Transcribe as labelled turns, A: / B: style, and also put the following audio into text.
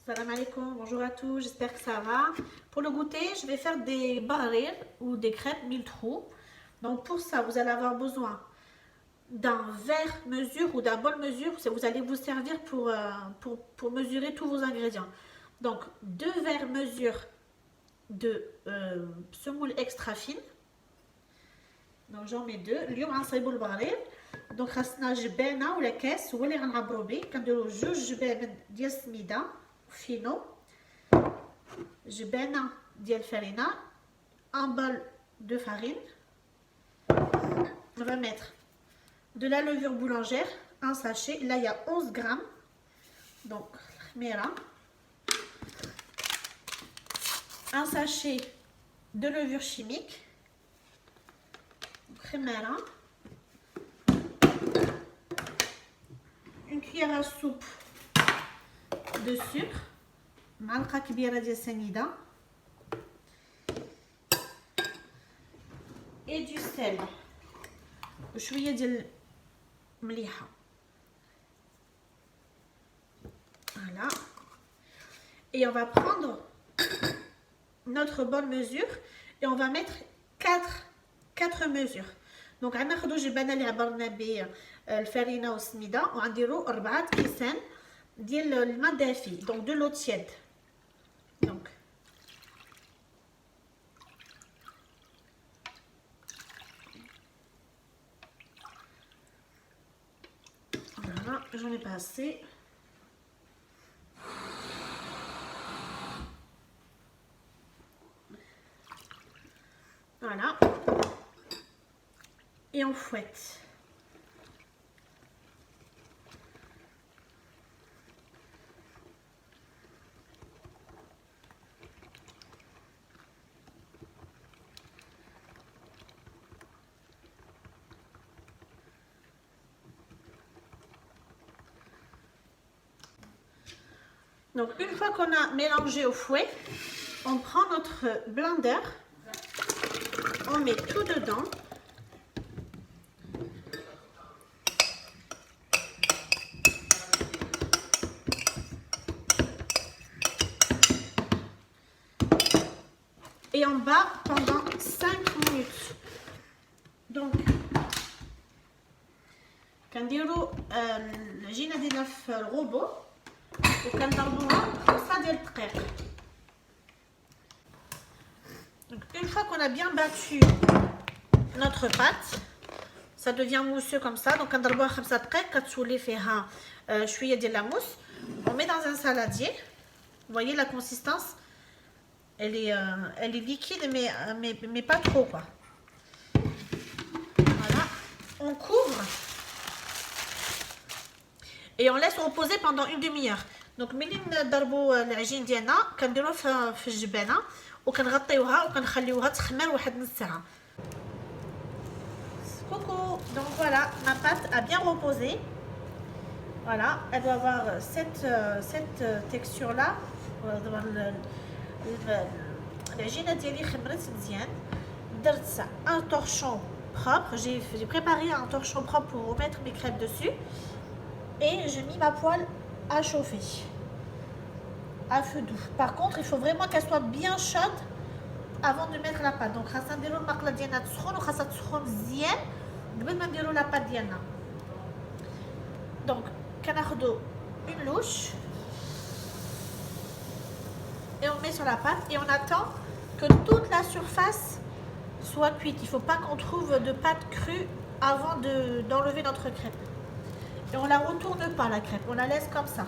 A: Salam alaikum, bonjour à tous, j'espère que ça va. Pour le goûter, je vais faire des barrir ou des crêpes 1000 trous. Donc pour ça, vous allez avoir besoin d'un verre mesure ou d'un bol mesure. Vous allez vous servir pour mesurer tous vos ingrédients. Donc 2 verres mesure de semoule extra fine. Donc j'en mets 2. اليوم غنصايبوا البغرير. دونك خاصنا جبانه ولا كاس هو اللي غنعبروا به. كنديروا 2 جبابن ديال السميده فينو, جبانه ديال الفرينه, un bol de farine. On va mettre de la levure boulangère, un sachet. Là il y a 11 grammes. Donc khmira, un sachet de levure chimique, khmira, une cuillère à soupe de sucre, معلقة كبيرة ديال سنيدة, et du sel وشوية ديال المليحة. Voilà. Et on va prendre notre bol mesure et on va mettre 4 mesures. Donc غناخدو جبانة اللي عبرنا به الفرينة والسميدة وغنديرو 4 كيسان ديال الماء دافي, donc de l'eau tiède. Donc voilà, j'en ai pas assez. Voilà. Et on fouette. Donc une fois qu'on a mélangé au fouet, on prend notre blender, on met tout dedans. Et on bat pendant 5 minutes. Donc كنديروا العجينه ديالنا في الغوبو وكنضربوها 5 ديال الدقائق. Donc une fois qu'on a bien battu notre pâte, ça devient mousseux comme ça. Donc كنضربوها 5 دقائق كتولي فيها شويه ديال la mousse. On met dans un saladier. Vous voyez la consistance, elle est liquide mais pas trop quoi. Voilà, on couvre et on laisse reposer pendant une demi-heure. Donc ملي نضربوا العجين ديالنا كنديروه في الجبانه وكنغطيوها وكنخليوها تخمر واحد نص ساعه. Coucou, donc voilà, ma pâte a bien reposé. Voilà, elle doit avoir cette texture là. العجينه ديالي خمرت مزيان. درت un torchon propre, j'ai préparé un torchon propre pour remettre mes crêpes dessus. Et je mis ma poêle à chauffer à feu doux. Par contre, il faut vraiment qu'elle soit bien chaude avant de mettre la pâte. Donc خاصنا نديرو المقله ديالنا تسخن وخاصها تسخن مزيان قبل ما نديرو لا بات ديالنا. Donc كناخدو une louche et on met sur la pâte et on attend que toute la surface soit cuite. Il ne faut pas qu'on trouve de pâte crue avant d'enlever notre crêpe. Et on la retourne pas la crêpe, on la laisse comme ça.